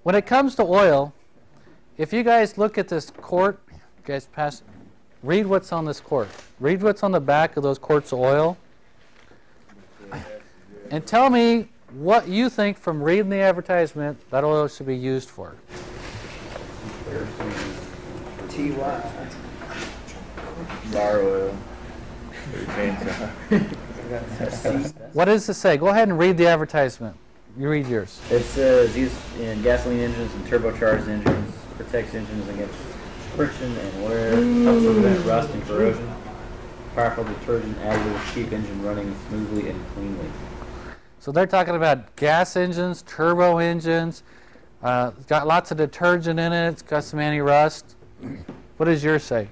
When it comes to oil, if you guys look at this quart, you guys read what's on this quart. Read what's on the back of those quarts of oil. And tell me what you think from reading the advertisement that oil should be used for. TY. Bar oil. What does it say? Go ahead and read the advertisement. You read yours. It says used in gasoline engines and turbocharged engines, protects engines against friction and wear, helps prevent rust and corrosion. Powerful detergent additives keep engine running smoothly and cleanly. So they're talking about gas engines, turbo engines. It's got lots of detergent in it. It's got some anti-rust. What does yours say?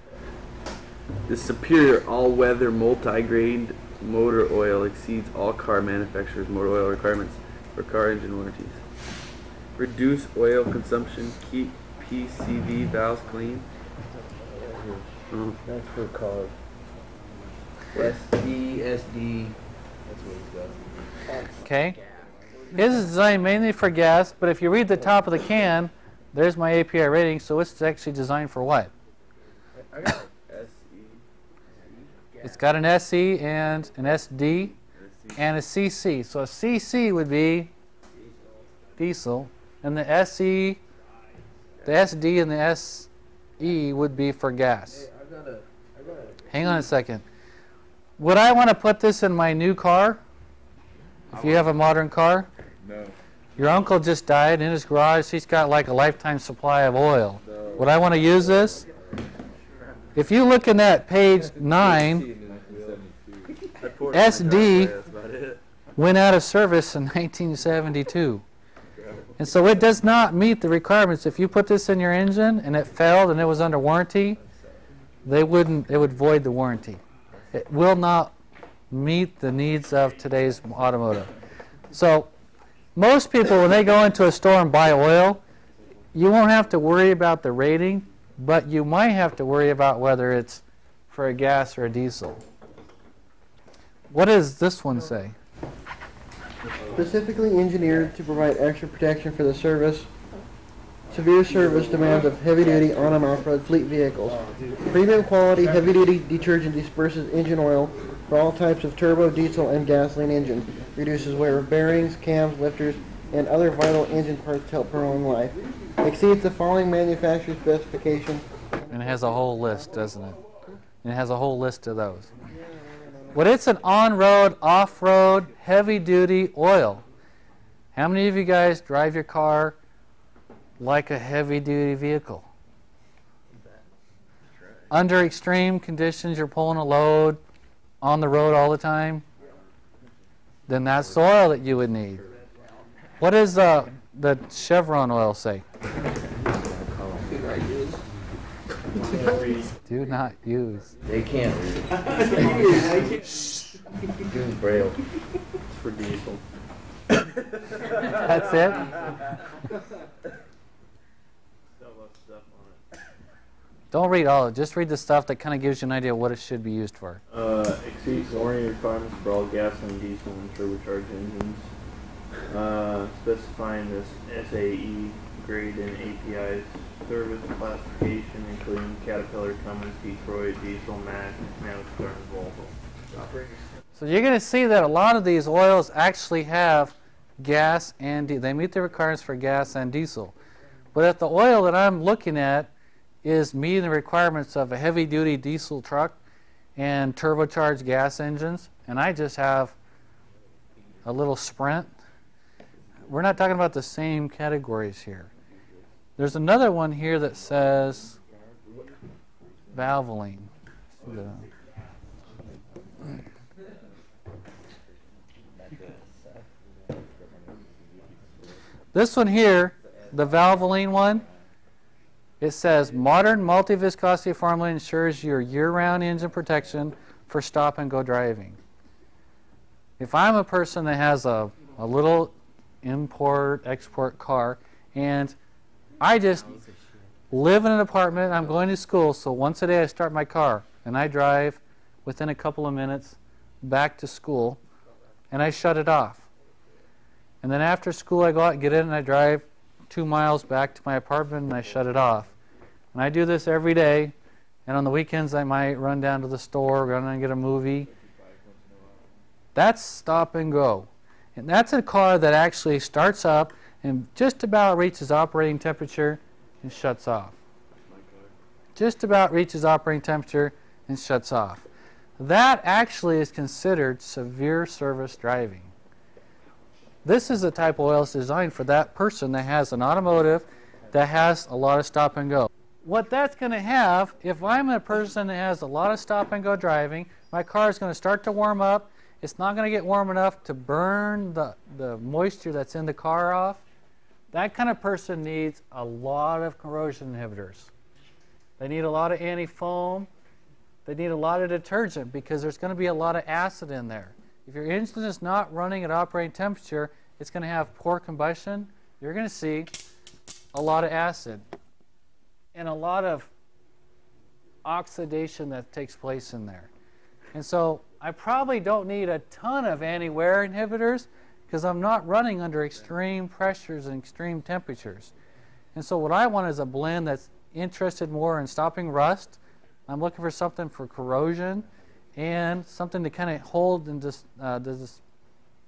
The superior all-weather multi-grade motor oil exceeds all car manufacturers' motor oil requirements for car engine warranties. Reduce oil consumption, keep PCV valves clean. That's for car. SD. That's what he's got. Okay. His is designed mainly for gas, but if you read the top of the can, there's my API rating, so it's actually designed for what? I got SE. It's got an SE and an SD and a CC. So a CC would be diesel, and the SE, the SD and the SE would be for gas. Hang on a second. Would I want to put this in my new car? If you have a modern car? No. Your uncle just died in his garage. He's got like a lifetime supply of oil. No. Would I want to use this? If you look in that page 9, SD went out of service in 1972. And so it does not meet the requirements. If you put this in your engine and it failed and it was under warranty, it would void the warranty. It will not meet the needs of today's automotive. So most people, when they go into a store and buy oil, you won't have to worry about the rating, but you might have to worry about whether it's for a gas or a diesel. What does this one say? Specifically engineered to provide extra protection for the severe service demands of heavy-duty on- and off-road fleet vehicles. Premium quality heavy-duty detergent disperses engine oil for all types of turbo, diesel, and gasoline engines. Reduces wear of bearings, cams, lifters, and other vital engine parts to help prolong life. Exceeds the following manufacturer specifications. And it has a whole list, doesn't it? And it has a whole list of those. But it's an on-road, off-road, heavy-duty oil. How many of you guys drive your car like a heavy-duty vehicle? Under extreme conditions, you're pulling a load on the road all the time, then that's the oil that you would need. What does the Chevron oil say? Do not use. They can't read. Shh. Use Braille. It's for diesel. That's it? Don't read all of it. Just read the stuff that kind of gives you an idea of what it should be used for. Exceeds warranty requirements for all gasoline, diesel, and turbocharged engines. Specifying this SAE grade and API service classification, including Caterpillar, Cummins, Detroit, Diesel, Mack, Navistar, and Volvo. So you're going to see that a lot of these oils actually have gas and they meet the requirements for gas and diesel. But if the oil that I'm looking at is meeting the requirements of a heavy-duty diesel truck and turbocharged gas engines, and I just have a little Sprint, we're not talking about the same categories here. There's another one here that says Valvoline. This one here, the Valvoline one, it says modern multi-viscosity formula ensures your year-round engine protection for stop-and-go driving. If I'm a person that has a little import-export car and I just live in an apartment, I'm going to school, so once a day I start my car and I drive within a couple of minutes back to school and I shut it off. And then after school I go out and get in and I drive 2 miles back to my apartment and I shut it off. And I do this every day, and on the weekends I might run down to the store, run and get a movie. That's stop and go. And that's a car that actually starts up and just about reaches operating temperature and shuts off. Just about reaches operating temperature and shuts off. That actually is considered severe service driving. This is the type of oil that's designed for that person that has an automotive that has a lot of stop and go. What that's going to have, if I'm a person that has a lot of stop and go driving, my car is going to start to warm up. It's not going to get warm enough to burn the moisture that's in the car off. That kind of person needs a lot of corrosion inhibitors. They need a lot of anti-foam. They need a lot of detergent because there's going to be a lot of acid in there. If your engine is not running at operating temperature, it's going to have poor combustion. You're going to see a lot of acid and a lot of oxidation that takes place in there. And so I probably don't need a ton of anti-wear inhibitors because I'm not running under extreme pressures and extreme temperatures. And so what I want is a blend that's interested more in stopping rust. I'm looking for something for corrosion and something to kind of hold and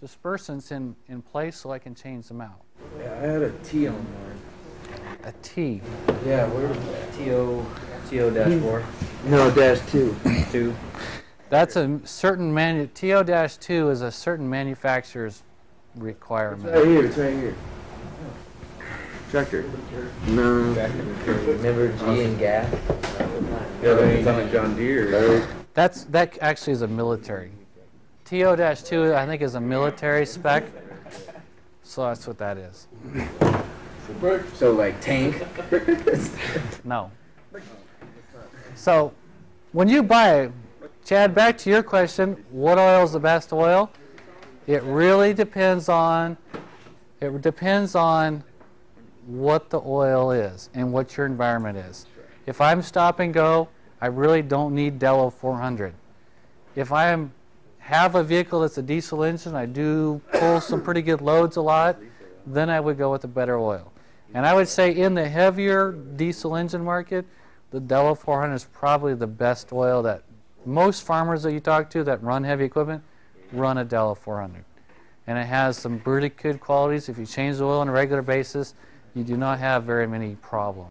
dispersants in place so I can change them out. Yeah, I had a T on mine. A T. Yeah, where was that? TO-4. No, -2. 2. That's a certain TO-2 is a certain manufacturer's requirement. It's right here. It's right here. Tractor. No. Remember G and gas? Yeah, it's on a John Deere. That actually is a military. TO-2 I think is a military spec. So that's what that is. So like tank? No. So when you buy, Chad, back to your question, what oil is the best oil? It really depends on what the oil is and what your environment is. If I'm stop and go, I really don't need Dello 400. If I have a vehicle that's a diesel engine, I do pull some pretty good loads a lot, then I would go with a better oil. And I would say in the heavier diesel engine market, the Dello 400 is probably the best oil that most farmers that you talk to that run heavy equipment run a Dello 400. And it has some pretty good qualities. If you change the oil on a regular basis, you do not have very many problems.